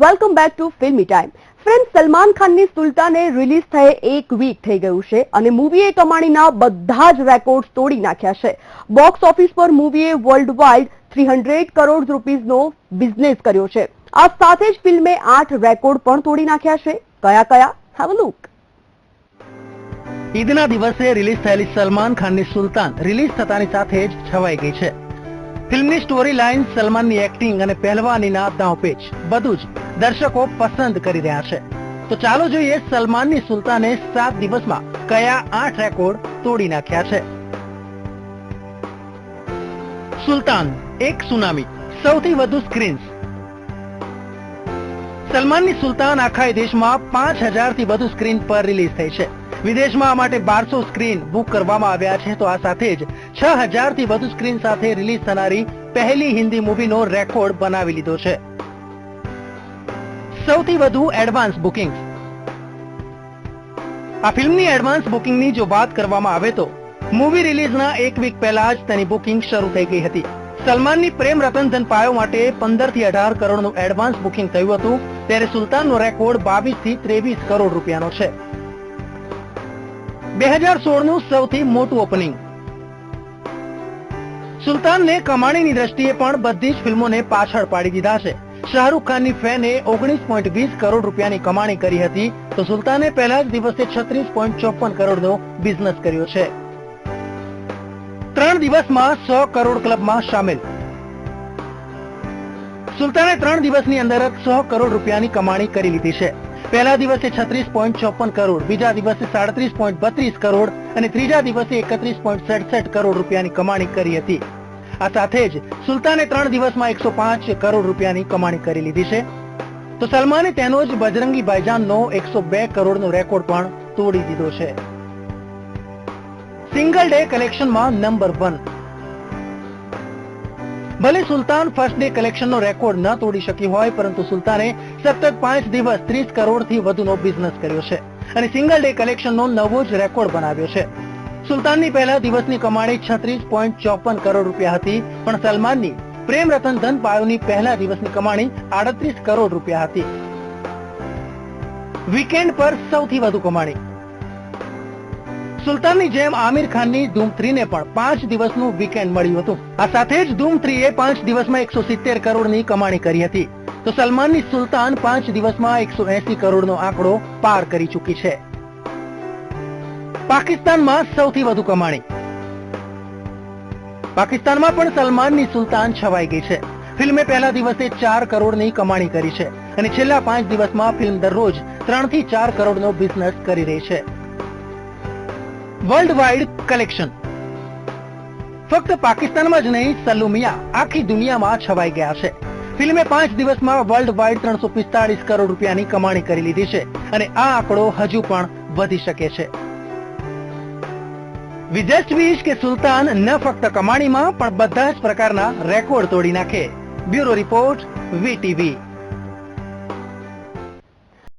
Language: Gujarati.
વેલકમ બેક ટુ ફિલ્મી ટાઈમ. ફ્રેન્ડ, સલમાન ખાનની સુલતાને રિલીઝ થયે એક વીક થઈ ગયું છે અને મૂવીએ કમાણીના બધા જ રેકોર્ડ તોડી નાખ્યા છે. બોક્સ ઓફિસ પર મૂવીએ વર્લ્ડ વાઇડ 300 કરોડ રૂપીઝનો બિઝનેસ કર્યો છે. આ સાથે જ ફિલ્મે 8 રેકોર્ડ પણ તોડી નાખ્યા છે. કયા કયા? Have a look. ઈદના દિવસે રિલીઝ થયેલી સલમાન ખાનની સુલતાન રિલીઝ થતાની સાથે જ છવાઈ ગઈ છે. ફિલ્મની સ્ટોરી લાઇન, સલમાનની એક્ટિંગ અને પહેલવાનીના દાવપેચ બધું જ દર્શકો પસંદ કરી રહ્યા છે. તો ચાલો જોઈએ સલમાનની સુલતાને 7 દિવસમાં કયા 8 રેકોર્ડ તોડી નાખ્યા છે. સુલતાન એક સુનામી, સૌથી વધુ સ્ક્રીન્સ. સલમાનની સુલતાન આખા દેશમાં 5000 થી વધુ સ્ક્રીન પર રિલીઝ થઈ છે. વિદેશમાં આ માટે 1200 સ્ક્રીન બુક કરવામાં આવ્યા છે. તો આ સાથે જ 6000 થી વધુ સ્ક્રીન સાથે રિલીઝ થનારી પહેલી હિન્દી મૂવીનો રેકોર્ડ બનાવી લીધો છે. સૌથી વધુ એડવાન્સ બુકિંગ્સ. આ ફિલ્મની એડવાન્સ બુકિંગની જો વાત કરવામાં આવે તો મૂવી રિલીઝના એક વીક પહેલા જ તેની બુકિંગ શરૂ થઈ ગઈ હતી. સલમાનની પ્રેમ રતન ધન પાયો માટે 15 થી 18 કરોડનું એડવાન્સ બુકિંગ થયું હતું, ત્યારે સુલતાનનો રેકોર્ડ 22 થી 23 કરોડ રૂપિયાનો છે. 2016નું સૌથી મોટું ઓપનિંગ. સુલતાનને કમાણીની દ્રષ્ટિએ પણ બધી જ ફિલ્મોને પાછળ પાડી દીધા છે. શાહરૂખ ખાનની ફેને 19.20 કરોડ રૂપિયાની કમાણી કરી હતી, તો સુલતાને પહેલા જ દિવસે 36.54 કરોડનો બિઝનેસ કર્યો છે. 3 દિવસમાં 100 કરોડ ક્લબમાં સામેલ. સુલતાને 3 દિવસની અંદર જ 100 કરોડ રૂપિયાની કમાણી કરી લીધી છે. પહેલા દિવસે 36.54 કરોડ, બીજા દિવસે 37.32 કરોડ અને ત્રીજા દિવસે 31.67 કરોડ રૂપિયાની કમાણી કરી હતી. આ સાથે જ સુલતાને 3 દિવસમાં 105 કરોડ રૂપિયાની કમાણી કરી લીધી છે. તો સલમાને તેનો જ બજરંગી ભાઈજાનનો 102 કરોડનો રેકોર્ડ પણ તોડી દીધો છે. સિંગલ ડે કલેક્શનમાં નંબર 1. ભલે સુલતાન ફર્સ્ટ ડે કલેક્શનનો રેકોર્ડ ન તોડી શકી હોય, પરંતુ સુલતાને સતત 5 દિવસ 30 કરોડથી વધુનો બિઝનેસ કર્યો છે અને સિંગલ ડે કલેક્શનનો નવો જ રેકોર્ડ બનાવ્યો છે. સુલતાનની પહેલા દિવસની કમાણી 36.54 કરોડ રૂપિયા હતી, પણ સલમાનની પ્રેમ રતન ધન પાયોની પહેલા દિવસની કમાણી 38 કરોડ રૂપિયા હતી. વીકેન્ડ પર સૌથી વધુ કમાણી. સુલતાનની જેમ આમિર ખાનની ધૂમ 3 ને પણ 5 દિવસનું વીકેન્ડ મળ્યું હતું. આ સાથે જ ધૂમ 3 એ 5 દિવસમાં 170 કરોડની કમાણી કરી હતી. તો સલમાનની સુલતાન 5 દિવસમાં 180 કરોડનો આંકડો પાર કરી ચૂકી છે. પાકિસ્તાનમાં સૌથી વધુ કમાણી. પાકિસ્તાનમાં પણ સલમાનની સુલતાન છવાઈ ગઈ છે. ફિલ્મે પહેલા દિવસે 4 કરોડની કમાણી કરી છે અને છેલ્લા 5 દિવસમાં ફિલ્મ દરરોજ 3 થી 4 કરોડનો બિઝનેસ કરી રહી છે. World wide collection. ફક્ત પાકિસ્તાનમાં જ નહીં, સલ્લુ મિયા આખી દુનિયામાં છવાઈ ગયા છે. ફિલ્મે 5 દિવસમાં વર્લ્ડ વાઇડ 345 કરોડ રૂપિયાની કમાણી કરી લીધી છે અને આ આંકડો હજુ પણ વધી શકે છે. We just wish કે સુલતાન ન ફક્ત કમાણીમાં પણ બધા જ પ્રકારના રેકોર્ડ તોડી નાખે. Bureau report, VTV.